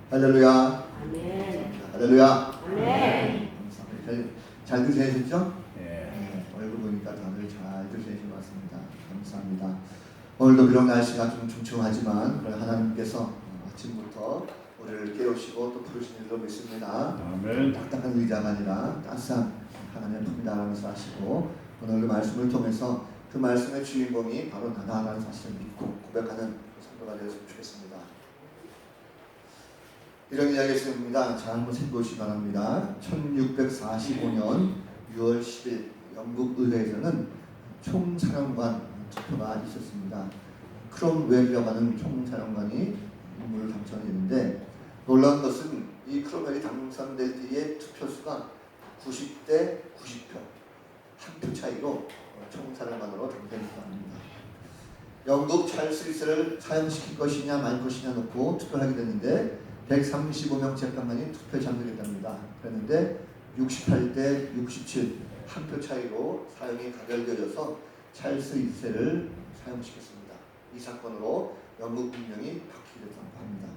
할렐루야. 아멘. 할렐루야. 아멘. 감사합니다. 잘 드세셨죠? 네. 얼굴 보니까 다들 잘 드세신 것 같습니다. 감사합니다. 오늘도 비록 날씨가 좀 중충하지만 하나님께서 아침부터 우리를 깨우시고 또 부르시는 일로 믿습니다. 아멘. 딱딱한 의자가 아니라 따스한 하나님의 품이다 라면서 하시고 오늘 그 말씀을 통해서 그 말씀의 주인공이 바로 나다라는 사실을 믿고 고백하는 성도가 되었으면 좋겠습니다. 이런 이야기가 있습니다. 잘 한번 살펴보시기 바랍니다. 1645년 6월 10일 영국 의회에서는 총사령관 투표가 있었습니다. 크롬웰이라고 하는 총사령관이 임무를 당선했는데 놀라운 것은 이 크롬웰이 당선될 때의 투표수가 90대 90표 한 표 차이로 총사령관으로 당선됐다고 합니다. 영국 찰스 1세를 사형시킬 것이냐 말 것이냐 놓고 투표를 하게 됐는데 135명 재판관이 투표에 참석했답니다. 그랬는데 68대 67 한 표 차이로 사형이 가결되어져서 찰스 1세를 사형시켰습니다. 이 사건으로 영국 국명이 바뀌게 됐다고 합니다.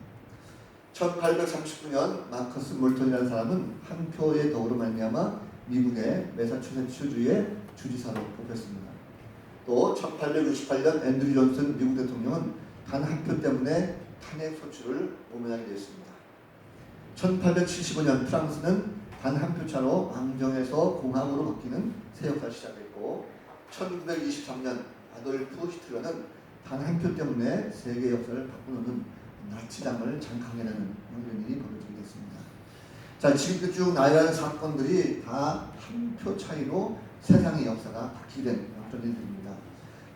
1839년 마커스 몰턴이라는 사람은 한 표의 덕으로 말미암아 미국의 매사추세츠주의 주지사로 뽑혔습니다. 또 1868년 앤드류 존슨 미국 대통령은 단 한 표 때문에 탄핵 소추를 모면하게 되었습니다. 1875년 프랑스는 단 한 표 차로 왕정에서 공화국으로 바뀌는 새 역사를 시작했고 1923년 아돌프 히틀러는 단 한 표 때문에 세계 역사를 바꾸는 나치당을 장악해내는 이런 일이 벌어지게 됐습니다. 자, 지금까지 쭉 나열하는 사건들이 다 한 표 차이로 세상의 역사가 바뀌게 된 그런 일들입니다.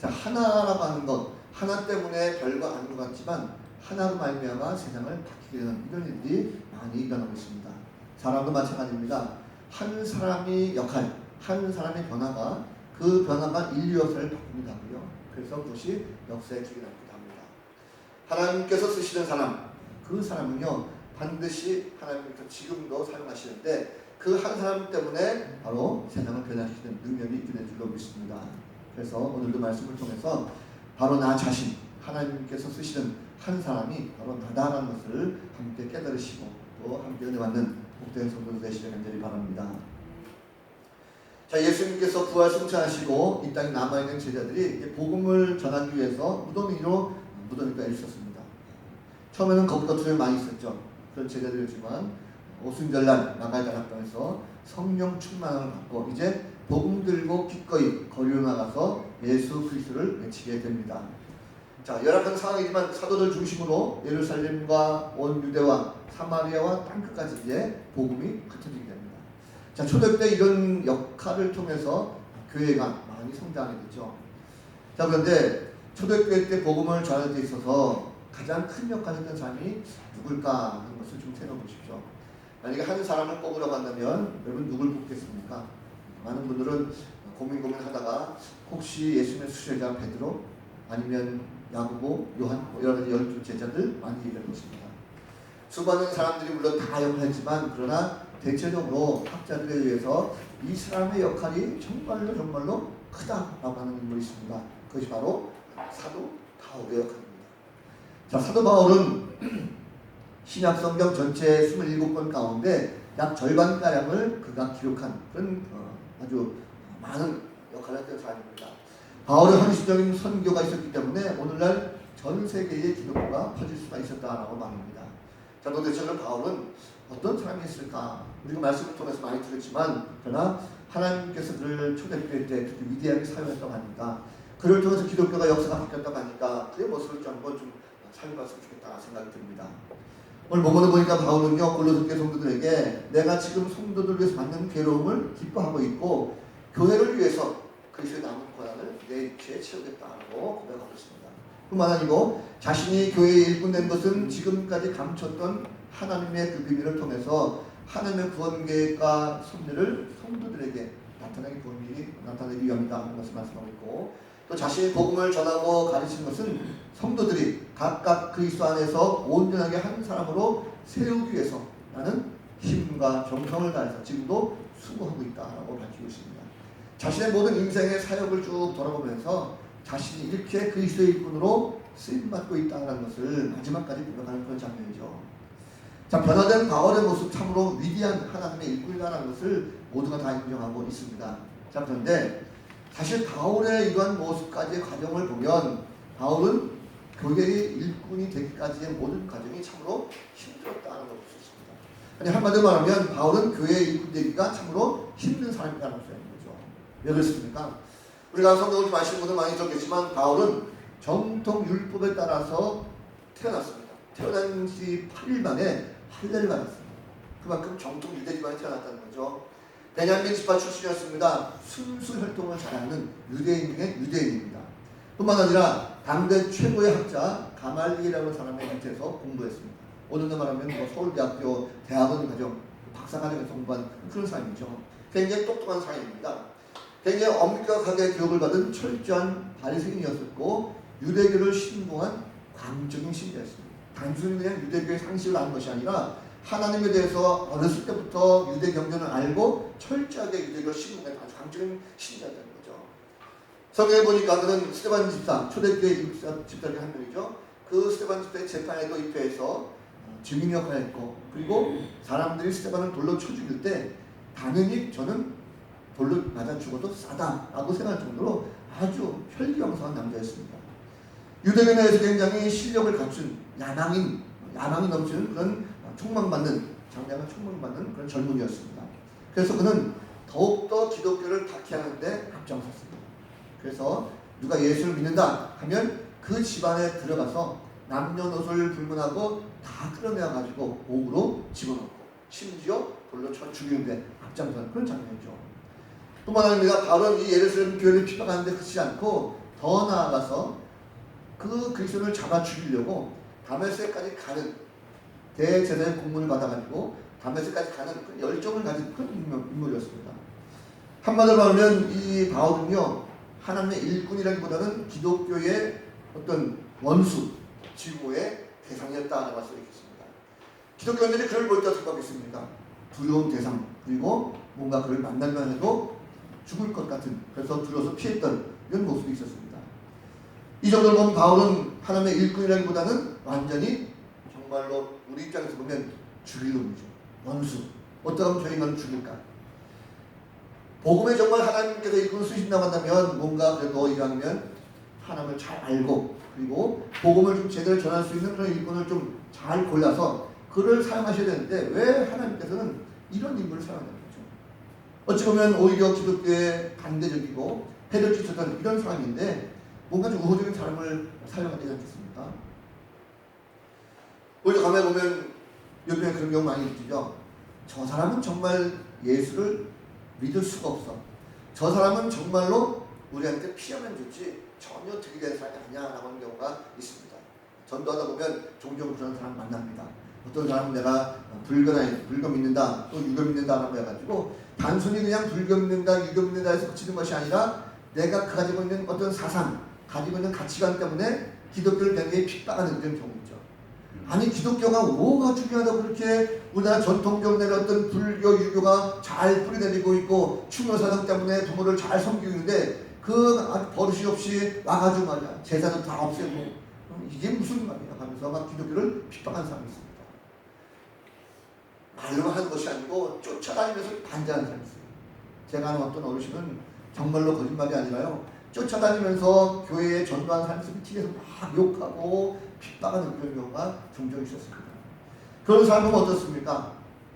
자, 하나라고 하는 것, 하나 때문에 별거 아닌 것 같지만 하나로 말미암아 세상을 바뀌게 되는 이런 일들이 많이 일어나고 있습니다. 사람도 마찬가지입니다. 한 사람의 역할, 한 사람의 변화가 그 변화가 인류 역사를 바꿉니다. 그래서 그것이 역사의 축이 되기도 합니다. 하나님께서 쓰시는 사람, 그 사람은요 반드시 하나님께서 지금도 사용하시는데 그 한 사람 때문에 바로 세상을 변화시키는 능력이 있게 될 줄로 믿습니다. 그래서 오늘도 말씀을 통해서 바로 나 자신, 하나님께서 쓰시는 한 사람이 바로 나다라는 것을 함께 깨달으시고 또 함께 은혜 받는 복된 성도들 되시길 간절히 바랍니다. 자, 예수님께서 부활 승천하시고 이 땅에 남아있는 제자들이 복음을 전하기 위해서 무더미가 있었습니다. 처음에는 겁과 두려움이 많이 있었죠. 그런 제자들이었지만 오순절날 나가야 다락방에서 성령 충만함을 받고 이제 복음 들고 기꺼이 거리로 나가서 예수 그리스도를 외치게 됩니다. 자, 열악한 상황이지만 사도들 중심으로 예루살렘과 온 유대와 사마리아와 땅끝까지 이제 복음이 흩어지게 됩니다. 자, 초대교 때 이런 역할을 통해서 교회가 많이 성장하게 됐죠. 자, 그런데 초대교회 때 복음을 전할 때 있어서 가장 큰 역할을 했던 사람이 누굴까 하는 것을 좀 생각해보십시오. 만약에 한 사람을 뽑으라고 한다면 여러분 누굴 뽑겠습니까? 많은 분들은 고민하다가 혹시 예수님의 수제자 베드로 아니면 야고보, 요한 여러 가지 12 제자들 많이 얘기하는 것입니다. 수많은 사람들이 물론 다 역할했지만 그러나 대체적으로 학자들에 의해서 이 사람의 역할이 정말로 크다라고 하는 인물이 있습니다. 그것이 바로 사도 바울의 역할입니다. 자, 사도 바울은 신약 성경 전체 27권 가운데 약 절반가량을 그가 기록한 그런 아주 많은 역할을 했던 사람입니다. 바울의 헌신적인 선교가 있었기 때문에 오늘날 전 세계의 기독교가 퍼질 수가 있었다라고 말합니다. 자, 도대체 바울은 어떤 사람이었을까? 우리가 말씀을 통해서 많이 들었지만 그러나 하나님께서 그를 초대교회 때 그렇게 위대하게 사용했다고 하니까 그를 통해서 기독교가 역사가 바뀌었다고 하니까 그의 모습을 좀 한번 좀 살펴봤으면 좋겠다 생각이 듭니다. 오늘 본문을 보니까 바울은요 골로새 성도들에게 내가 지금 성도들 위해서 받는 괴로움을 기뻐하고 있고 교회를 위해서 그리스도의 남은 고난을 내 입에 채우겠다고 고백하고 있습니다. 뿐만 아니고 자신이 교회의 일꾼 된 것은 지금까지 감췄던 하나님의 그 비밀을 통해서 하나님의 구원 계획과 섭리를 성도들에게 나타내기 위함이다 하는 것을 말씀하고 있고 또 자신의 복음을 전하고 가르치는 것은 성도들이 각각 그리스도 안에서 온전하게 한 사람으로 세우기 위해서 나는 힘과 정성을 다해서 지금도 수고하고 있다고 밝히고 있습니다. 자신의 모든 인생의 사역을 쭉 돌아보면서 자신이 이렇게 그리스도의 일꾼으로 쓰임받고 있다는 것을 마지막까지 고백하는 그런 장면이죠. 자, 변화된 바울의 모습 참으로 위대한 하나님의 일꾼이라는 것을 모두가 다 인정하고 있습니다. 자, 그런데 사실 바울의 이러한 모습까지의 과정을 보면 바울은 교회의 일꾼이 되기까지의 모든 과정이 참으로 힘들었다는 것을 볼 수 있습니다. 아니, 한마디로 말하면 바울은 교회의 일꾼 되기가 참으로 힘든 사람이라는 것이죠. 왜 그렇습니까? 우리가 성경을 좀 아시는 분들 많이 적겠지만 바울은 정통 율법에 따라서 태어났습니다. 태어난 지 8일 만에 할례를 받았습니다. 그만큼 정통 유대 집안에 태어났다는 거죠. 베냐민 지파 출신이었습니다. 순수 혈통을 잘하는 유대인 중에 유대인입니다. 뿐만 아니라 당대 최고의 학자 가말리엘이라는 사람의 밑에서 공부했습니다. 오늘날 말하면 뭐 서울대학교 대학원 과정 박사과정에서 공부한 그런 사람이죠. 굉장히 똑똑한 사람입니다. 굉장히 엄격하게 교육을 받은 철저한 바리새인이었었고 유대교를 신봉한 광적인 신자였습니다. 단순히 그냥 유대교의 상식을 아는 것이 아니라 하나님에 대해서 어렸을 때부터 유대 경전을 알고 철저하게 유대교를 신봉한 아주 광적인 신자였다는 거죠. 성경에 보니까 그는 스데반 집사, 초대교회 집사 중에 한 명이죠. 그 스데반 집사의 재판에도 입회해서 증인 역할을 했고, 그리고 사람들이 스데반을 돌로 쳐 죽일 때 당연히 저는 돌로 맞아 죽어도 싸다라고 생각할 정도로 아주 혈기왕성한 남자였습니다. 유대교 내에서 굉장히 실력을 갖춘 야망이 넘치는 그런 장량한 촉망받는 그런 젊은이였습니다. 그래서 그는 더욱더 기독교를 박해하는데 앞장섰습니다. 그래서 누가 예수를 믿는다 하면 그 집안에 들어가서 남녀노소를 불문하고 다 끌어내어가지고 옥으로 집어넣고 심지어 돌로 쳐 죽이는데 앞장서는 그런 장면이죠. 뿐만 아니라 바울은 이 예루살렘 교회를 핍박하는데 그치지 않고 더 나아가서 그 그리스도를 잡아 죽이려고 다메섹까지 가는 대제사의 공문을 받아가지고 다메섹까지 가는 그 열정을 가진 큰 인물이었습니다. 한마디로 말하면 이 바울은요, 하나님의 일꾼이라기보다는 기독교의 어떤 원수, 지고의 대상이었다라고 할 수 있겠습니다. 기독교인들이 그를 볼 때 어떻게 하겠습니까? 두려운 대상, 그리고 뭔가 그를 만나면 해도 죽을 것 같은, 그래서 두려워서 피했던 이런 모습이 있었습니다. 이 정도로 보면 바울은 하나님의 일꾼이라기보다는 완전히 정말로 우리 입장에서 보면 죽일 놈이죠. 원수. 어떠한 죄인을 죽일까? 복음에 정말 하나님께서 일꾼을 쓰신다고 한다면 뭔가 그래도 이왕이면 하나님을 잘 알고, 그리고 복음을 좀 제대로 전할 수 있는 그런 일꾼을 좀 잘 골라서 그를 사용하셔야 되는데 왜 하나님께서는 이런 인물을 사용하는 거죠? 어찌 보면 오히려 기독교에 반대적이고 해를 끼쳤던 이런 사람인데 뭔가 좀 우호적인 사람을 사용하지 않겠습니까? 우리가 가만히 보면 요즘에 그런 경우 많이 느끼죠. 저 사람은 정말 예수를 믿을 수가 없어. 저 사람은 정말로 우리한테 피하면 좋지 전혀 득이 되는 사람이 아니야라고 하는 경우가 있습니다. 전도하다 보면 종종 그런 사람 만납니다. 어떤 사람은 내가 불교 믿는다, 또 유교 믿는다라고 해가지고 단순히 그냥 불교 믿는다, 유교 믿는다 해서 그치는 것이 아니라 내가 가지고 있는 어떤 사상, 가지고 있는 가치관 때문에 기독교를 굉장히 핍박하는 그런 경우죠. 아니 기독교가 뭐가 중요하다고 그렇게 우리나라 전통적 내는 어떤 불교, 유교가 잘 뿌리내리고 있고 충효사상 때문에 부모를 잘 섬기고 있는데 그 버릇이 없이 와가지고 말이야 제사도 다 없애고 이게 무슨 말이야 하면서 막 기독교를 핍박하는 사람이 있습니다. 말로만 하는 것이 아니고 쫓아다니면서 반대하는 사람이 있어요. 제가 아는 어떤 어르신은 정말로 거짓말이 아니라요, 쫓아다니면서 교회에 전도하는 사람이 있으면 뒤에서 막 욕하고 핍박하는 그런 경우가 종종 있었습니다. 그런 사람은 어떻습니까?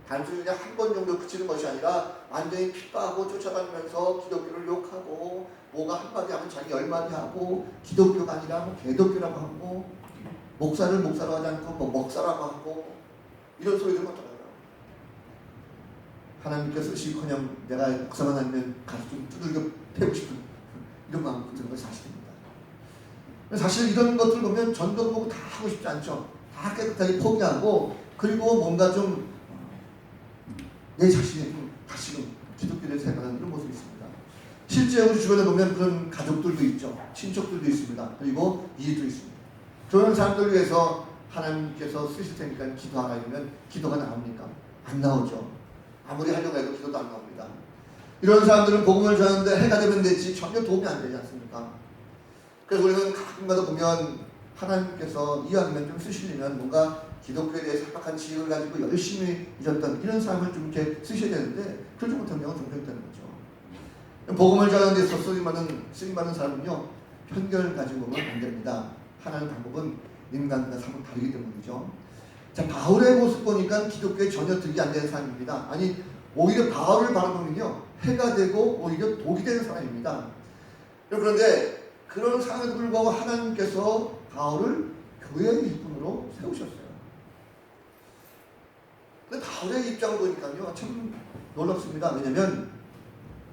단순히 그냥 한 번 정도 그치는 것이 아니라 완전히 핍박하고 쫓아다니면서 기독교를 욕하고 뭐가 한마디 하면 자기 열마디 하고 기독교가 아니라 뭐 개독교라고 하고 목사를 목사로 하지 않고 뭐 먹사라고 하고 이런 소리 들으면 어떡하나. 하나님께서 쓰시커녕 내가 목사만 하면 가서 좀 두들겨 패고 싶은 이런 마음 드는 것이 사실입니다. 사실 이런 것들 보면 전도 보고 다 하고 싶지 않죠. 다 깨끗하게 포기하고 그리고 뭔가 좀 내 자신이 좀 다시금 기독교를 생각하는 이런 모습이 있습니다. 실제 우리 주변에 보면 그런 가족들도 있죠. 친척들도 있습니다. 그리고 이웃도 있습니다. 그런 사람들을 위해서 하나님께서 쓰실 테니까 기도하라 이러면 기도가 나옵니까? 안 나오죠. 아무리 하려고 해도 기도도 안 나옵니다. 이런 사람들은 복음을 전하는데 해가 되면 되지 전혀 도움이 안 되지 않습니까? 그래서 우리는 가끔가다 보면 하나님께서 이왕이면 좀 쓰시려면 뭔가 기독교에 대해서 합박한 지식을 가지고 열심히 일했던 이런 사람을 좀 이렇게 쓰셔야 되는데 그러지 못한 경우는 종종되는 거죠. 복음을 전하는 데서 쓰임받는 사람은요 편견을 가지고 보면 안 됩니다. 하나의 방법은 인간과 사뭇 다르기 때문이죠. 자, 바울의 모습 보니까 기독교에 전혀 득이 안 되는 사람입니다. 아니 오히려 바울을 바라보면요 해가 되고 오히려 독이 되는 사람입니다. 그런데 그런 상황에도 불구하고 하나님께서 바울을 교회의 일꾼으로 세우셨어요. 근데 바울의 입장을 보니까요 참 놀랍습니다. 왜냐면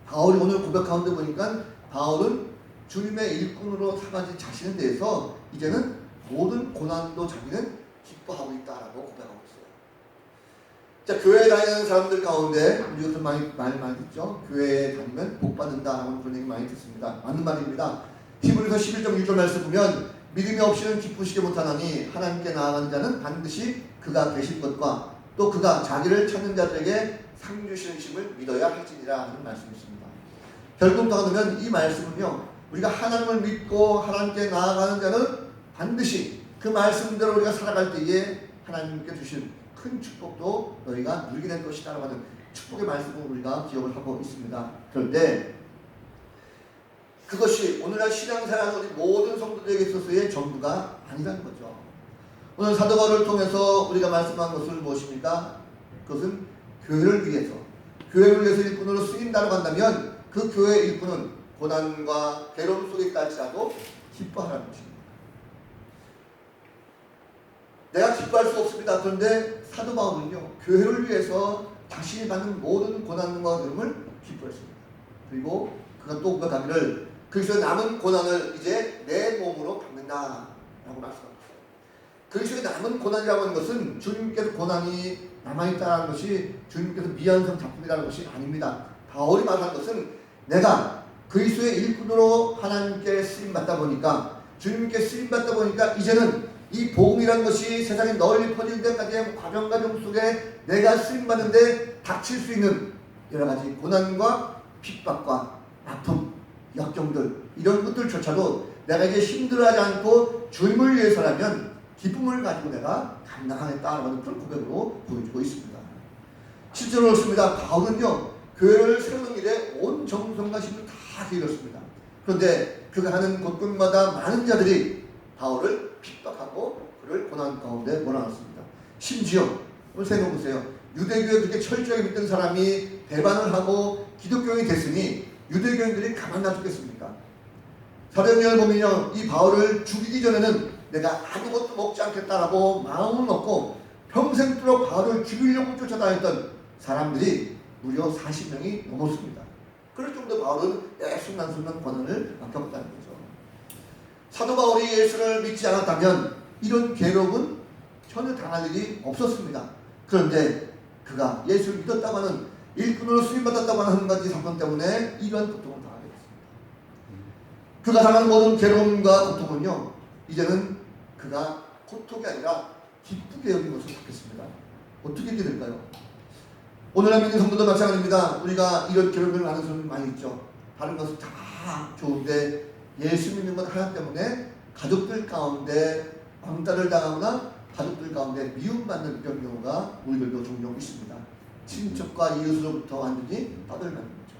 바울이 오늘 고백 가운데 보니까 바울은 주님의 일꾼으로 삼아진 자신에 대해서 이제는 모든 고난도 자기는 기뻐하고 있다라고 고백하고 있어요. 자, 교회에 다니는 사람들 가운데 우리가 많이 듣죠. 교회에 다니면 복 받는다라는 그런 얘기 많이 듣습니다. 맞는 말입니다. 히브리서 11장 1절 말씀 보면 믿음이 없이는 기쁘시게 못하나니 하나님께 나아가는 자는 반드시 그가 계실 것과 또 그가 자기를 찾는 자들에게 상 주시는 심을 믿어야 할지니라 하는 말씀이 있습니다. 결국 더 하면 이 말씀은요 우리가 하나님을 믿고 하나님께 나아가는 자는 반드시 그 말씀대로 우리가 살아갈 때에 하나님께 주신 큰 축복도 너희가 누리게 될 것이다 라고 하는 축복의 말씀을 우리가 기억을 하고 있습니다. 그런데 그것이 오늘날 신앙생활 우리 모든 성도들에게 있어서의 전부가 아니라는 거죠. 오늘 사도 바울을 통해서 우리가 말씀한 것은 무엇입니까? 그것은 교회를 위해서 일꾼으로 쓰인다고 한다면 그 교회의 일꾼은 고난과 괴로움 속에 있다 할지라도 기뻐하라는 것입니다. 내가 기뻐할 수 없습니다. 그런데 사도 바울은요 교회를 위해서 자신이 받는 모든 고난과 괴로움을 기뻐했습니다. 그리고 그가 또 고백하기를 그리스도의 남은 고난을 이제 내 몸으로 받는다라고 말씀합니다. 그리스도의 남은 고난이라고 하는 것은 주님께서 고난이 남아있다는 것이 주님께서 미완성 작품이라는 것이 아닙니다. 바울이 말한 것은 내가 그리스도의 일꾼으로 하나님께 쓰임받다 보니까 주님께 쓰임받다 보니까 이제는 이 복음이라는 것이 세상에 널리 퍼질 때까지의 과정 속에 내가 쓰임받는데 닥칠 수 있는 여러 가지 고난과 핍박과 아픔, 역경들 이런 것들조차도 내가 이제 힘들어하지 않고 주님을 위해서라면 기쁨을 가지고 내가 감당하겠다라는 그런 고백으로 보여주고 있습니다. 실제로 그렇습니다. 바울은요 교회를 세우는 일에 온 정성과 힘을 다 기울였습니다. 그런데 그가 하는 곳곳마다 많은 자들이 바울을 핍박하고 그를 고난 가운데 몰아넣습니다. 심지어 오늘 생각해보세요. 유대교에 그렇게 철저하게 믿던 사람이 배반을 하고 기독교인이 됐으니 유대교인들이 가만 놔두겠습니까? 사도행전을 보면요 이 바울을 죽이기 전에는 내가 아무것도 먹지 않겠다라고 마음을 먹고 평생도록 바울을 죽이려고 쫓아다녔던 사람들이 무려 40명이 넘었습니다. 그럴 정도 바울은 순간순간 고난을 겪었다는 거죠. 사도 바울이 예수를 믿지 않았다면 이런 괴로움은 전혀 당할 일이 없었습니다. 그런데 그가 예수를 믿었다고 하는 일꾼으로 수임받았다고 하는 한 가지 사건 때문에 이러한 고통을 당하게 됐습니다. 그가 당한 모든 괴로움과 고통은요 이제는 그가 고통이 아니라 기쁘게 여긴 것으로 바뀌었습니다. 어떻게 이렇게 될까요? 오늘날 믿는 성도도 마찬가지입니다. 우리가 이런 괴로움을 하는 사람이 많이 있죠. 다른 것은 다 좋은데 예수 믿는 것 하나 때문에 가족들 가운데 왕따를 당하거나 가족들 가운데 미움받는 이런 경우가 우리들도 종종 있습니다. 친척과 이웃으로부터 완전히 떠들맞는 거죠.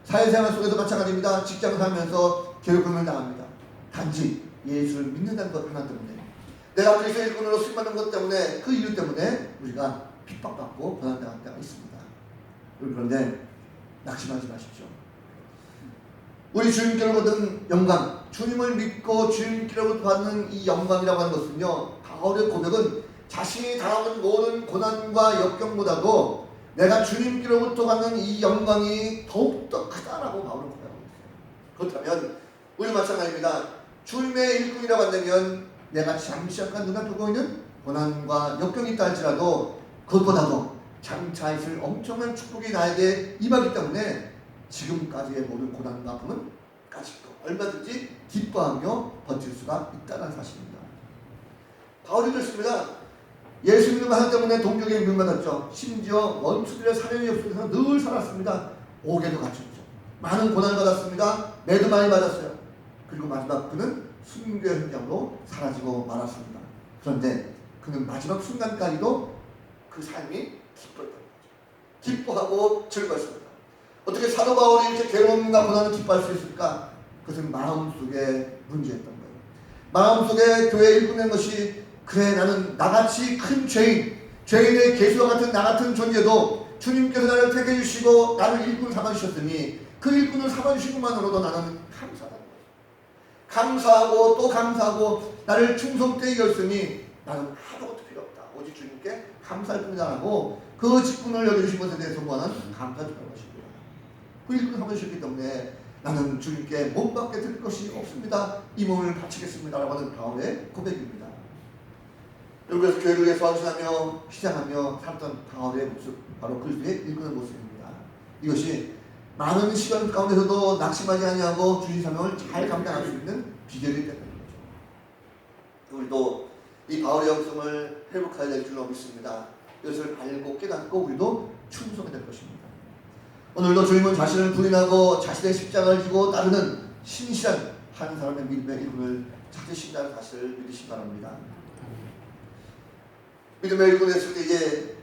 사회생활 속에도 마찬가지입니다. 직장을 하면서 괴롭힘을 당합니다. 단지 예수를 믿는다는 것 하나 때문에 내가 그리스도의 일꾼으로 쓰임받는 것 때문에 그 이유 때문에 우리가 핍박받고 고난당할 때가 있습니다. 그런데 낙심하지 마십시오. 우리 주님께로 받은 영광, 주님을 믿고 주님께로부터 받는 이 영광이라고 하는 것은요 바울의 고백은 자신이 당하는 모든 고난과 역경보다도 내가 주님께로부터 받는 이 영광이 더욱더 크다라고 바울은 고백하고 있어요. 그렇다면 우리 마찬가지입니다. 주님의 일꾼이라고 한다면 내가 잠시 약간 눈앞에 보이는 고난과 역경이 있다 할지라도 그것보다도 장차 있을 엄청난 축복이 나에게 임하기 때문에 지금까지의 모든 고난과 아픔은 까짓거 얼마든지 기뻐하며 버틸 수가 있다는 사실입니다. 바울이 그렇습니다. 예수 믿는 하나 때문에 동족에게 미움받았죠. 심지어 원수들의 사령이 없어서 늘 살았습니다. 옥에도 갇혔죠. 많은 고난을 받았습니다. 매도 많이 받았어요. 그리고 마지막 그는 순교의 현장으로 사라지고 말았습니다. 그런데 그는 마지막 순간까지도 그 삶이 기뻤던 거죠. 기뻐하고 즐거웠습니다. 어떻게 사도 바울이 이렇게 괴로움과 고난을 기뻐할 수 있을까? 그것은 마음속에 문제였던 거예요. 마음속에 교회에 일구는 것이, 그래 나는 나같이 큰 죄인의 개수와 같은 나 같은 존재도 주님께서 나를 택해 주시고 나를 일꾼 삼아주셨으니 그 일꾼을 삼아주신 것만으로도 나는 감사하다. 감사하고 또 감사하고 나를 충성되게 이었으니 나는 아무것도 필요 없다. 오직 주님께 감사할 뿐이다 하고 그 직분을 여겨주신 것에 대해서 무한한 감사를 주는 것이고요. 그 일꾼을 삼아주셨기 때문에 나는 주님께 몸밖에 드릴 것이 없습니다. 이 몸을 바치겠습니다. 라고 하는 바울의 고백입니다. 그래서 교회를 위해서 헌신하며 희생하며 살았던 바울의 모습, 바로 그리스도의 일꾼의 모습입니다. 이것이 많은 시간 가운데서도 낙심하지 아니하고 주신 사명을 잘 감당할 수 있는 비결이 되는 거죠. 우리도 이 바울의 영성을 회복해야 될 줄로 믿습니다. 이것을 알고 깨닫고 우리도 충성해야 될 것입니다. 오늘도 주님은 자신을 부인하고 자신의 십자가를 지고 따르는 신실한 한 사람의 믿음의 일꾼을 찾으신다는 사실을 믿으시기 바랍니다. 믿음의 일꾼이 됐을 때 이제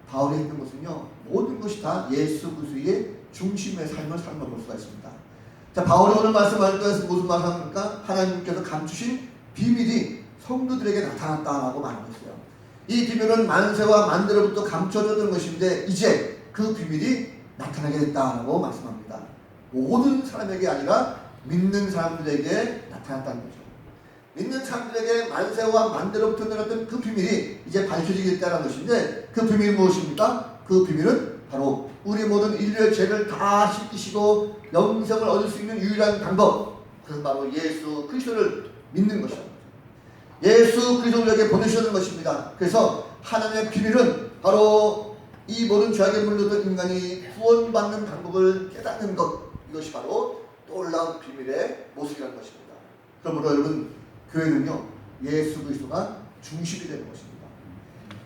바울이 했던 것은요, 모든 것이 다 예수 그리스도의 중심의 삶을 살아볼 수가 있습니다. 자, 바울이 오늘 말씀할 것은 무슨 말을 합니까? 하나님께서 감추신 비밀이 성도들에게 나타났다라고 말하고 있어요. 이 비밀은 만세와 만대로부터 감춰졌던 것인데 이제 그 비밀이 나타나게 됐다라고 말씀합니다. 모든 사람에게 아니라 믿는 사람들에게 나타났다는 거죠. 믿는 사람들에게 만세와 만대로부터 내렸던 그 비밀이 이제 밝혀지게 됐다는 것인데 그 비밀이 무엇입니까? 그 비밀은 바로 우리 모든 인류의 죄를 다 씻기시고 영생을 얻을 수 있는 유일한 방법, 그것은 바로 예수 그리스도를 믿는 것입니다. 예수 그리스도를 우리에게 보내주셨는 것입니다. 그래서 하나님의 비밀은 바로 이 모든 죄악에 물들던 인간이 구원받는 방법을 깨닫는 것, 이것이 바로 놀라운 비밀의 모습이라는 것입니다. 그러므로 여러분, 교회는요, 예수 그리스도가 중심이 되는 것입니다.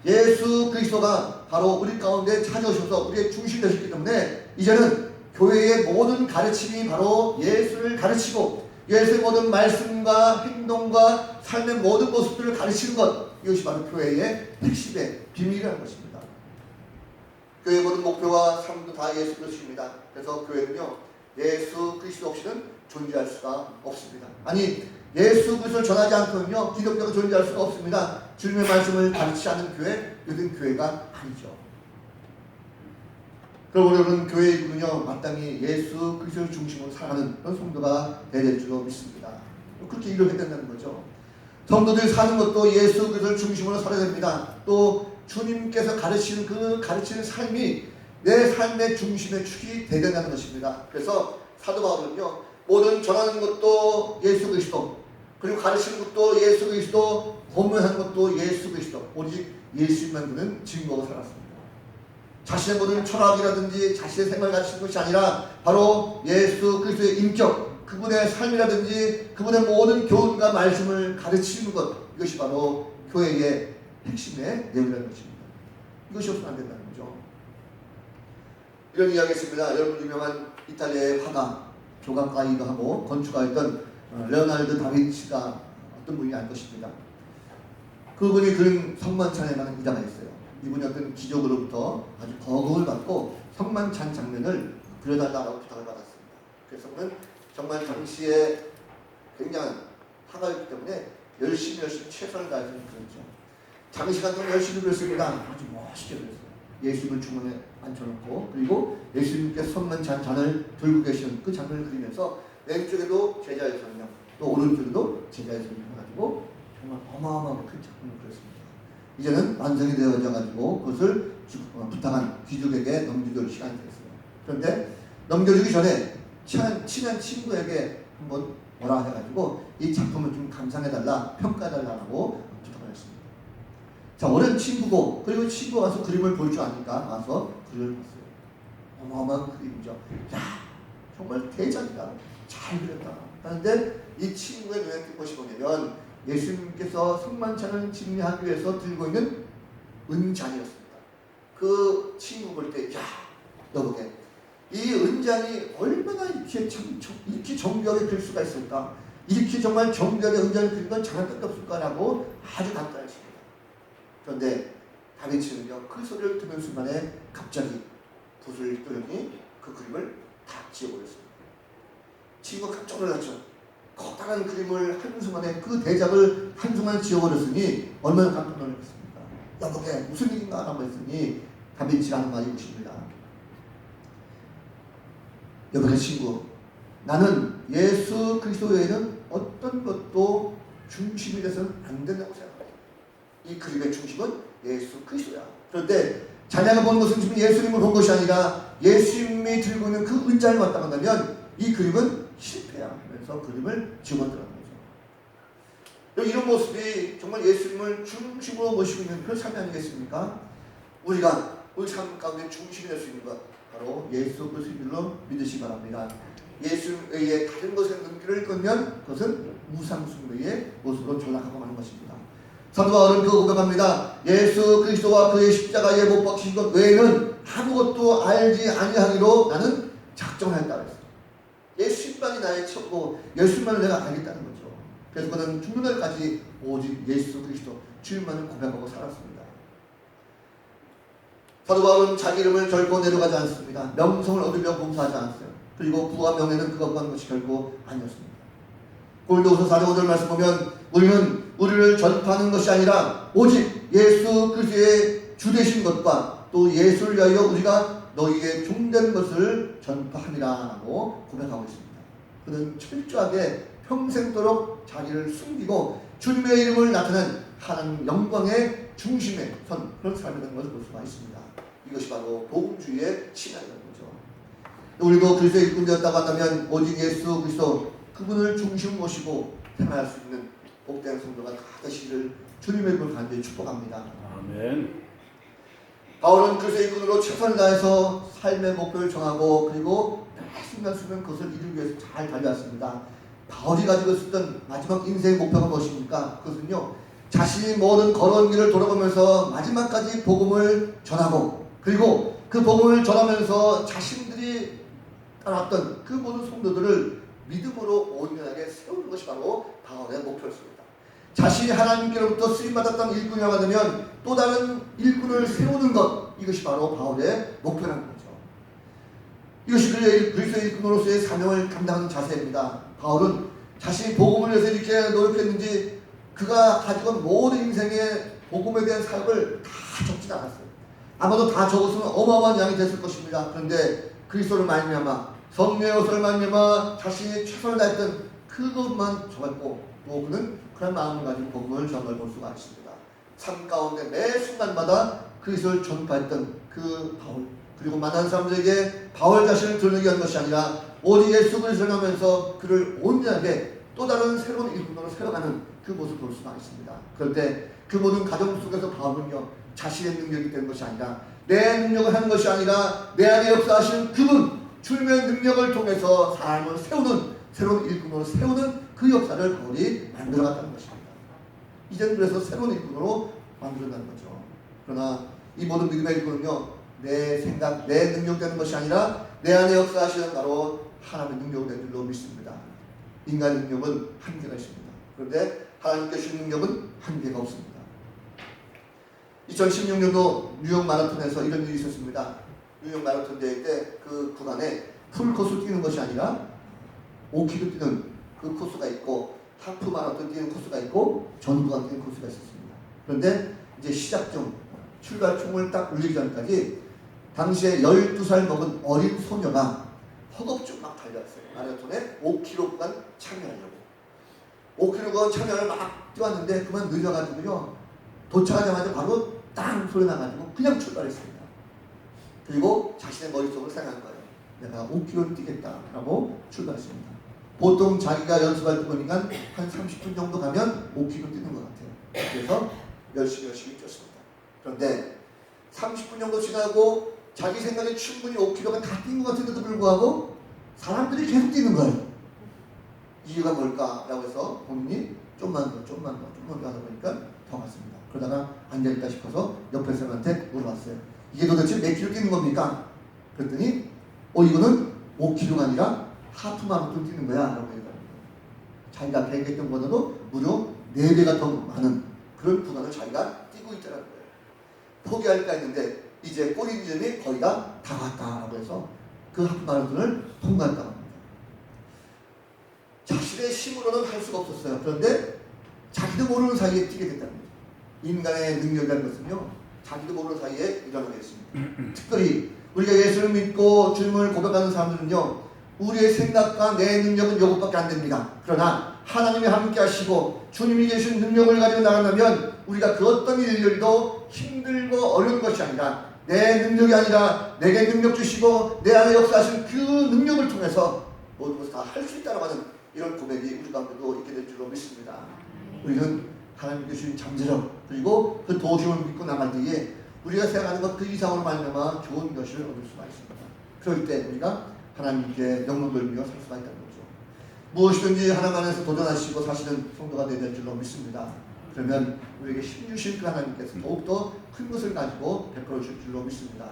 예수 그리스도가 바로 우리 가운데 찾아오셔서 우리의 중심이 되셨기 때문에 이제는 교회의 모든 가르침이 바로 예수를 가르치고 예수의 모든 말씀과 행동과 삶의 모든 모습들을 가르치는 것, 이것이 바로 교회의 핵심의 비밀이라는 것입니다. 교회의 모든 목표와 삶도 다 예수 그리스도입니다. 그래서 교회는요, 예수 그리스도 없이는 존재할 수가 없습니다. 아니, 예수 그리스도를 전하지 않고는요, 기독교가 존재할 수가 없습니다. 주님의 말씀을 가르치지 않는 교회, 이것은 교회가 아니죠. 그럼 우리는 교회의 일꾼은요, 마땅히 예수 그리스도를 중심으로 살아가는 그런 성도가 되어야 될 줄로 믿습니다. 그렇게 일을 해야 된다는 거죠. 성도들이 사는 것도 예수 그리스도를 중심으로 살아야 됩니다. 또 주님께서 가르치는 그 가르치는 삶이 내 삶의 중심의 축이 되어야 된다는 것입니다. 그래서 사도 바울은요, 모든 전하는 것도 예수 그리스도, 그리고 가르치는 것도 예수 그리스도, 권면하는 것도 예수 그리스도, 오직 예수님만 그는 증거하고 살았습니다. 자신의 모든 철학이라든지 자신의 생활을 가르치는 것이 아니라 바로 예수 그리스도의 인격, 그분의 삶이라든지 그분의 모든 교훈과 말씀을 가르치는 것, 이것이 바로 교회의 핵심의 내용이라는 것입니다. 이것이 없으면 안 된다는 거죠. 이런 이야기 했습니다. 여러분 유명한 이탈리아의 화가, 조각가이기도 하고 건축가였던 레오나르도 다빈치가 어떤 분이 알 것입니다. 그분이 그린 성만찬이라는 이자가 있어요. 이분이 어떤 귀족으로부터 아주 거금을 받고 성만찬 장면을 그려달라고 부탁을 받았습니다. 그래서 그는 정말 당시에 굉장한 화가였기 때문에 열심히 최선을 다해서 그렸죠. 장시간 동안 열심히 그렸습니다. 아주 멋있게 그렸어요. 예수님을 중앙에 앉혀놓고, 그리고 예수님께서 성만찬 잔을 들고 계시는 그 장면을 그리면서 왼쪽에도 제자의 성령, 또 오른쪽에도 제자의 성령 해가지고 정말 어마어마하게 큰 작품을 그렸습니다. 이제는 완성이 되어져가지고 그것을 부탁한 귀족에게 넘겨줄 시간이 됐어요. 그런데 넘겨주기 전에 친한 친구에게 한번 뭐라 해가지고 이 작품을 좀 감상해달라, 평가해달라고 부탁을 했습니다. 자, 오랜 친구고, 그리고 친구가 와서 그림을 볼 줄 아니까 와서 그림을 봤어요. 어마어마한 그림이죠. 야, 정말 대작이다. 잘 그렸다. 하는데 이 친구의 눈에 띈 것이 뭐냐면 예수님께서 성만찬을 진리하기 위해서 들고 있는 은잔이었습니다. 그 친구 볼 때, 야, 여보게, 이 은잔이 얼마나 이렇게 정교하게 그릴 수가 있을까? 이렇게 정말 정교하게 은잔을 그린 건 장난감이 없을까라고 아주 감탄했습니다. 그런데 다빈치는요, 그 소리를 듣는 순간에 갑자기 붓을 뜨더니 그 그림을 다 지워버렸습니다. 친구가 깜짝 놀랐죠. 커다란 그림을 한순간에 그 대작을 한순간에 지워버렸으니 얼마나 깜짝 놀랐겠습니까? 여보게 무슨 일인가 라고 했으니 다빈치가 하는 말이 이것입니다. 여보게 친구, 나는 예수 그리스도 외에는 어떤 것도 중심이 돼서는 안 된다고 생각합니다. 이 그림의 중심은 예수 그리스도야. 그런데 자네가 본 것은 지금 예수님을 본 것이 아니라 예수님이 들고 있는 그 의자를 갖다 간다면 이 그림은 실패야 하면서 그림을 지워버렸다는 거죠. 이런 모습이 정말 예수님을 중심으로 모시고 있는 그런 삶이 아니겠습니까? 우리가 우리 삶 가운데 중심이 될 수 있는 것 바로 예수 그리스도로 믿으시기 바랍니다. 예수 외에 다른 것에 눈길을 끄면 그것은 우상숭배의 모습으로 전락하고 마는 것입니다. 사도 바울은 그 고백합니다. 예수 그리스도와 그의 십자가에 못 박히신 것 외에는 아무것도 알지 아니하기로 나는 작정하였다 그랬어요. 예수님만이 나의 최고, 예수님만을 내가 알겠다는 거죠. 그래서 그는 죽는 날까지 오직 예수 그리스도 주님만을 고백하고 살았습니다. 사도 바울은 자기 이름을 결코 내려가지 않습니다. 명성을 얻으려 봉사하지 않았어요. 그리고 부와 명예는 그가 구한 것이 결코 아니었습니다. 고린도후서 4장 5절 말씀 보면 우리는 우리를 전파하는 것이 아니라 오직 예수 그리스도의 주되신 것과 또 예수를 위하여 우리가 너희에게 종된 것을 전파함이라 라고 고백하고 있습니다. 그는 철저하게 평생도록 자기를 숨기고 주님의 이름을 나타낸 하나님 영광의 중심에 선 그런 삶이 되는 것을 볼 수가 있습니다. 이것이 바로 복음주의의 신앙이라는 거죠. 우리도 그리스도의 일꾼 되었다고 한다면 오직 예수 그리스도 그분을 중심 모시고 행할 수 있는 복된 성도가 다 되시기를 주님의 이름으로 간절히 축복합니다. 아멘. 바울은 그리스도의 일꾼으로 최선을 다해서 삶의 목표를 정하고 그리고 순간순간 그것을 이루기 위해서 잘 달려왔습니다. 바울이 가지고 있었던 마지막 인생의 목표가 무엇입니까? 그것은요, 자신이 모든 걸어온 길을 돌아보면서 마지막까지 복음을 전하고 그리고 그 복음을 전하면서 자신들이 따라왔던 그 모든 성도들을 믿음으로 온전하게 세우는 것이 바로 바울의 목표였습니다. 자신이 하나님께로부터 쓰임받았던 일꾼이라고 하면 또 다른 일꾼을 세우는 것, 이것이 바로 바울의 목표라는 거죠. 이것이 그리스도의 일꾼으로서의 사명을 감당하는 자세입니다. 바울은 자신이 복음을 위해서 이렇게 노력했는지 그가 가지고 온 모든 인생의 복음에 대한 사역을 다 적지 않았어요. 아마도 다 적었으면 어마어마한 양이 됐을 것입니다. 그런데 그리스도를 말미암아 성령의 것을 말미암아 자신이 최선을 다했던 그것만 적었고 또 그는 그런 마음을 가지고 복음을 전할 볼 수가 있습니다. 삶 가운데 매 순간마다 그리스도를 전파했던 그 바울, 그리고 만난 사람들에게 바울 자신을 드러내게 한 것이 아니라 오직 예수 그리스도를 하면서 그를 온전하게 또 다른 새로운 일꾼으로 세워가는 그 모습을 볼 수가 있습니다. 그럴 때 그 모든 가정 속에서 바울은요, 자신의 능력이 되는 것이 아니라 내 능력을 하는 것이 아니라 내 안에 역사하시는 그분 주님의 능력을 통해서 삶을 세우는 새로운 일꾼으로 세우는 그 역사를 바울이 만들어갔다는 것입니다. 이제는 그래서 새로운 일꾼으로 만들어가는 거죠. 그러나 이 모든 믿음의 일꾼은요, 내 생각, 내 능력 되는 것이 아니라 내 안에 역사하시는 바로 하나님의 능력이 되는 줄로 믿습니다. 인간의 능력은 한계가 있습니다. 그런데 하나님께 주신 능력은 한계가 없습니다. 2016년도 뉴욕 마라톤에서 이런 일이 있었습니다. 뉴욕 마라톤 대회 때 그 구간에 풀코스 뛰는 것이 아니라 5km 뛰는 그 코스가 있고 하프 마라톤 뛰는 코스가 있고 전구간 뛰는 코스가 있었습니다. 그런데 이제 시작점 출발총을 딱 울리기 전까지 당시에 12살 먹은 어린 소녀가 허겁지겁 막 달려왔어요. 마라톤에 5km 구간 참여하려고. 5km 구간 참여를 막 뛰었는데 그만 늦어가지고요. 도착하자마자 바로 땅 소리 나가지고 그냥 출발했습니다. 그리고 자신의 머릿속으로 생각한 거예요. 내가 5km 뛰겠다라고 출발했습니다. 보통 자기가 연습할 때 보니까 한 30분 정도 가면 5km 뛰는 것 같아요. 그래서 열심히 뛰었습니다. 그런데 30분 정도 지나고 자기 생각에 충분히 5km가 다 뛴 것 같은데도 불구하고 사람들이 계속 뛰는 거예요. 이유가 뭘까라고 해서 본인이 좀만 더 하다 보니까 더 갔습니다. 그러다가 앉아있다 싶어서 옆에 사람한테 물어봤어요. 이게 도대체 몇 킬로 뛰는 겁니까? 그랬더니 이거는 5km가 아니라 하프 마라톤 뛰는 거야 라고 얘기합니다. 자기가 계획했던 것보다도 무려 4배가 더 많은 그런 구간을 자기가 뛰고 있다는 거예요. 포기할까 했는데 이제 꼬리 지점이 거의 다 왔다라고 해서 그 하프 마라톤을 통과했다고 합니다. 자신의 힘으로는 할 수가 없었어요. 그런데 자기도 모르는 사이에 뛰게 됐답니다. 인간의 능력이라는 것은요, 자기도 모르는 사이에 일어나게 됐습니다. 특별히 우리가 예수를 믿고 주님을 고백하는 사람들은요, 우리의 생각과 내 능력은 이것밖에 안 됩니다. 그러나 하나님이 함께 하시고 주님이 주신 능력을 가지고 나간다면 우리가 그 어떤 일들도 힘들고 어려운 것이 아니라 내 능력이 아니라 내게 능력 주시고 내 안에 역사하신 그 능력을 통해서 모든 것을 다 할 수 있다고 하는 이런 고백이 우리 가운데도 있게 될 줄로 믿습니다. 우리는 하나님께 주신 잠재력 그리고 그 도심을 믿고 나갈 때에 우리가 생각하는 것 그 이상으로 말미암아 좋은 것을 얻을 수가 있습니다. 그럴 때 우리가 하나님께 영광 돌리며 살 수가 있다는 거죠. 무엇이든지 하나님 안에서 도전하시고 사실은 성도가 되야 될 줄로 믿습니다. 그러면 우리에게 힘 주신 그 하나님께서 더욱더 큰 것을 가지고 베풀어 주실 줄로 믿습니다.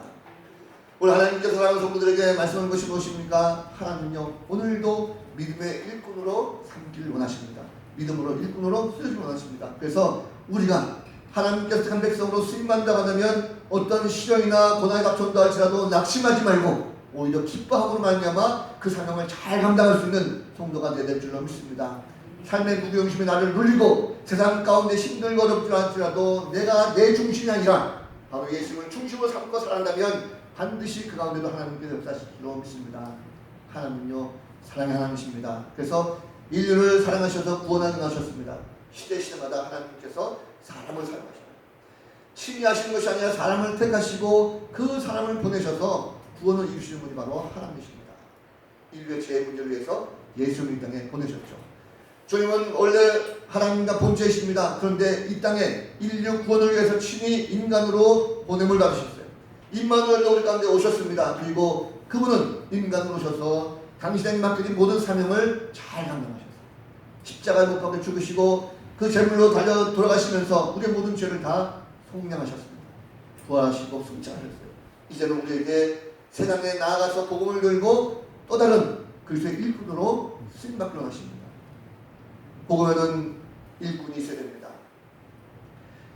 오늘 하나님께서 사랑하는 성도들에게 말씀하는 것이 무엇입니까? 하나님은요, 오늘도 믿음의 일꾼으로 삼기를 원하십니다. 믿음으로 일꾼으로 쓰여지길 원하십니다. 그래서 우리가 하나님께서 택한 백성으로 쓰임받는다고 하면 어떤 시련이나 고난에 닥쳐온다 할지라도 낙심하지 말고 오히려 기뻐함으로 말미암아 그 사명을 잘 감당할 수 있는 성도가 되야 될 줄로 믿습니다. 삶의 무게중심이 나를 눌리고 세상 가운데 힘들고 어렵지 않더라도 내가 내 중심이 아니라 바로 예수님을 중심으로 삼고 살아간다면 반드시 그 가운데도 하나님께서 역사하실 줄로 믿습니다. 하나님은요, 사랑의 하나님이십니다. 그래서 인류를 사랑하셔서 구원하는 하셨습니다. 시대마다 하나님께서 사람을 사랑하셔요. 친히 하시는 것이 아니라 사람을 택하시고 그 사람을 보내셔서 구원을 이루시는 분이 바로 하나님이십니다. 인류의 죄 문제를 위해서 예수님을 이 땅에 보내셨죠. 주님은 원래 하나님과 본체이십니다. 그런데 이 땅에 인류 구원을 위해서 친히 인간으로 보냄을 받으셨어요. 임마누엘로 우리 가운데 오셨습니다. 그리고 그분은 인간으로 오셔서 당신에게 맡겨진 모든 사명을 잘 감당하셨어요. 십자가에 못 박혀 죽으시고 그 제물로 달려 돌아가시면서 우리의 모든 죄를 다 속량하셨습니다. 부활하시고 승천하셨어요. 이제는 우리에게 세상에 나아가서 복음을 들고 또 다른 그리스도의 일꾼으로 쓰임받기로 하십니다. 복음에는 일꾼이 있어야 됩니다.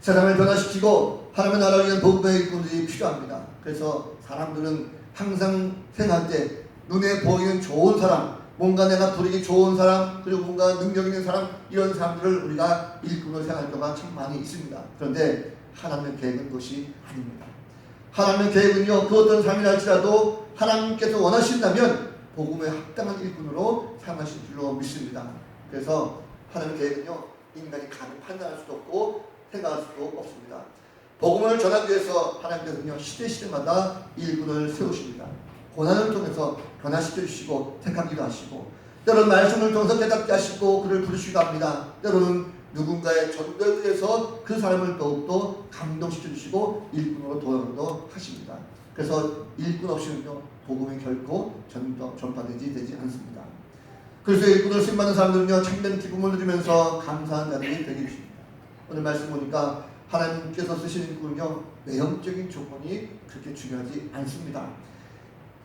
세상을 변화시키고 하나님의 나라를 위한 복음의 일꾼들이 필요합니다. 그래서 사람들은 항상 생각할 때 눈에 보이는 좋은 사람, 뭔가 내가 부르기 좋은 사람, 그리고 뭔가 능력 있는 사람, 이런 사람들을 우리가 일꾼으로 생각할 경우가 참 많이 있습니다. 그런데 하나님의 계획은 그것이 아닙니다. 하나님의 계획은요, 그 어떤 삶이라 할지라도 하나님께서 원하신다면 복음에 합당한 일꾼으로 사용하실 줄로 믿습니다. 그래서 하나님의 계획은요, 인간이 감히 판단할 수도 없고 생각할 수도 없습니다. 복음을 전하기 위해서 하나님께서는요, 시대마다 일꾼을 세우십니다. 고난을 통해서 변화시켜 주시고 택하기도 하시고, 때로는 말씀을 통해서 깨닫게 하시고 그를 부르시기도 합니다. 때로는 누군가의 전도에 의해서 그 사람을 더욱더 감동시켜 주시고 일꾼으로 도전도 하십니다. 그래서 일꾼 없이는요, 복음이 결코 전파되지 않습니다. 그래서 일꾼을 쓰임받는 사람들은요, 참된 기쁨을 누리면서 감사한 자들이 되게 해주십니다. 오늘 말씀 보니까 하나님께서 쓰시는 일꾼은요, 외형적인 조건이 그렇게 중요하지 않습니다.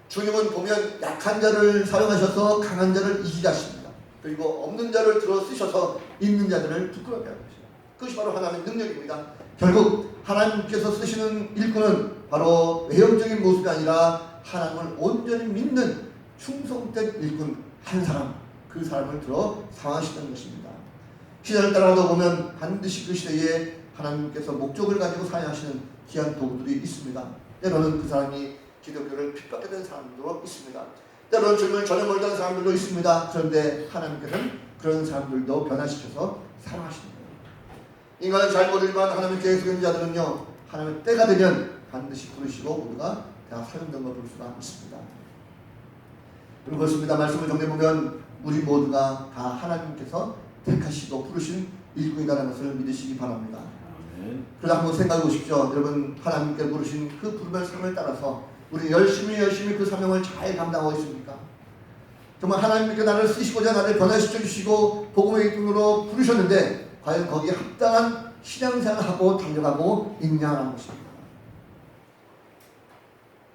주님은 보면 약한 자를 사용하셔서 강한 자를 이기게 하십니다. 그리고 없는 자를 들어 쓰셔서 있는 자들을 부끄럽게 하십니다. 그것이 바로 하나님의 능력입니다. 결국 하나님께서 쓰시는 일꾼은 바로 외형적인 모습이 아니라 하나님을 온전히 믿는 충성된 일꾼 한 사람, 그 사람을 들어 사용하시는 것입니다. 시대를 따라가다 보면 반드시 그 시대에 하나님께서 목적을 가지고 사용하시는 귀한 도구들이 있습니다. 때로는 그 사람이 기독교를 핍박하게 된 사람들도 있습니다. 때로는 주님을 전혀 몰랐던 사람들도 있습니다. 그런데 하나님께서는 그런 사람들도 변화시켜서 사랑하십니다. 인간은 잘 모르지만 하나님의 계획 속에 있는 자들은요, 하나님의 때가 되면 반드시 부르시고 모두가 다 사용된 걸 볼 수가 있습니다. 그리고 그렇습니다. 말씀을 정리해보면 우리 모두가 다 하나님께서 택하시고 부르신 일꾼이라는 것을 믿으시기 바랍니다. 그래서 한번 생각해 보십시오. 여러분, 하나님께 부르신 그 부름의 삶을 따라서 우리 열심히 그 사명을 잘 감당하고 있습니까? 정말 하나님께 나를 쓰시고자 나를 변화시켜 주시고 복음의 일꾼으로 부르셨는데 과연 거기에 합당한 신앙생활을 하고 달려가고 있냐는 것입니다.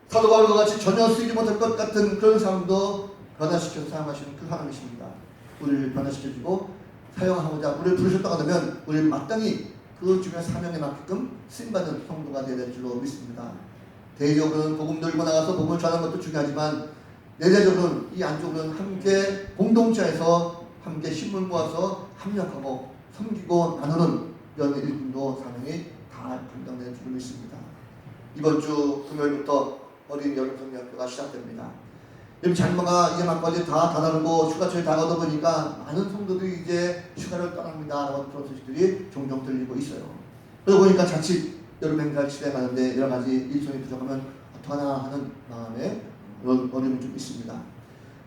사도 바울과 같이 전혀 쓰이지 못할 것 같은 그런 사람도 변화시켜서 사용하시는 그 하나님이십니다. 우리를 변화시켜주고 사용하고자 우리를 부르셨다고 하면 우리는 마땅히 그 주변 사명에 맞게끔 쓰임받는 성도가 되어야 될 줄로 믿습니다. 대외적으로는 복음 들고 나가서 복음을 전하는 것도 중요하지만 내재적으로는 이 안쪽으로는 함께 공동체에서 함께 힘을 모아서 합력하고 섬기고 나누는 이런 일꾼도 사명이 다 감당되는 줄로 믿습니다. 이번 주 금요일부터 어린 여름성경학교가 시작됩니다. 여러분 장마가 이제 막바지 다 다다르고 휴가철이 다가오다 보니까 많은 성도들이 이제 휴가를 떠납니다 라고 그런 소식들이 종종 들리고 있어요. 그러다 보니까 자칫 여름 행사를 진행하는데 여러 가지 일정이 부족하면 어떡하나 하는 마음에 어려움이 좀 있습니다.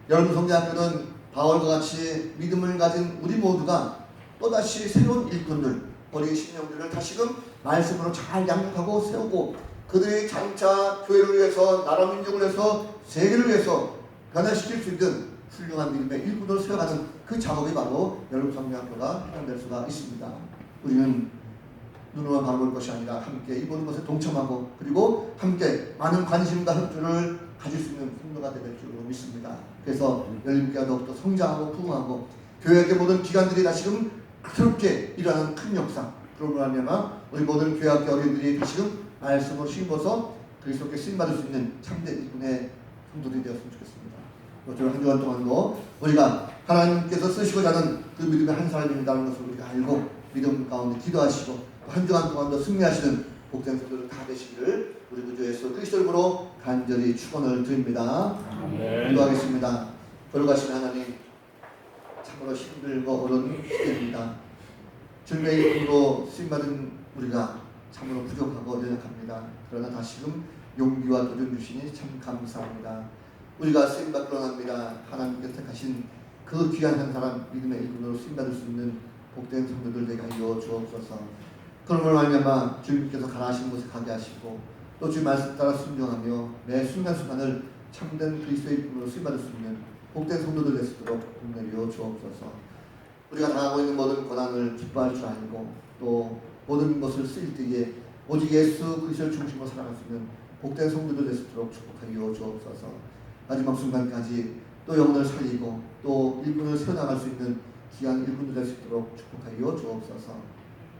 여러분 성경학교는 바울과 같이 믿음을 가진 우리 모두가 또다시 새로운 일꾼들, 어린 신령들을 다시금 말씀으로 잘 양육하고 세우고 그들이 장차 교회를 위해서 나라 민족을 위해서 세계를 위해서 변화시킬 수 있는 훌륭한 믿음의 일꾼을 세워가는 그 작업이 바로 여러분 성경학교가 해당될 수가 있습니다. 우리는 눈으로만 바라볼 것이 아니라 함께 이 모든 것에 동참하고 그리고 함께 많은 관심과 협조를 가질 수 있는 성도가 될 줄로 믿습니다. 그래서 열림교회가 더욱더 성장하고 부흥하고 교회의 모든 기관들이 다시금 새롭게 일어나는 큰 역사 그런 걸 하면 우리 모든 교회학교 어린이들이 다시금 말씀으로 심어서 그리스도께 쓰임받을 수 있는 참된 일꾼의 성도들이 되었으면 좋겠습니다. 한 주간 동안도 우리가 하나님께서 쓰시고자 하는 그 믿음의 한 사람입니다는 것을 우리가 알고 믿음 가운데 기도하시고 한 주간 동안도 승리하시는 복된 성도들 다 되시기를 우리 구주 예수 그리스도 이름으로 간절히 축원을 드립니다. 기도하겠습니다. 걸어가신 하나님 참으로 힘들고 어려운 시대입니다. 주님의 이름으로 쓰임받은 우리가 참으로 부족하고 연약합니다. 그러나 다시금 용기와 도전 주시니 참 감사합니다. 우리가 쓰임받기로 합니다. 하나님께서 택하신 그 귀한 한 사람 믿음의 일꾼으로 쓰임받을 수 있는 복된 성도들 되게 하여 주옵소서. 그런 걸 말미암아 주님께서 가라하신 곳에 가게 하시고 또 주의 말씀 따라 순종하며 매 순간순간을 참된 그리스도의 일꾼으로 쓰임받을 수 있는 복된 성도들 될 수 있도록 은혜려 주옵소서. 우리가 당하고 있는 모든 고난을 기뻐할 줄 알고 또 모든 것을 쓰일 때에 오직 예수 그리스도를 중심으로 살아갈 수 있는 복된 성도들 될 수 있도록 축복하여 주옵소서. 마지막 순간까지 또 영혼을 살리고 또 일꾼을 세워나갈 수 있는 귀한 일꾼들 될 수 있도록 축복하여 주옵소서.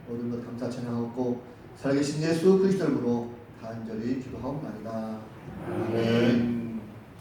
모든 것 감사 찬양하고 살아계신 예수 그리스도 이름으로 간절히 기도하옵나이다. 아멘.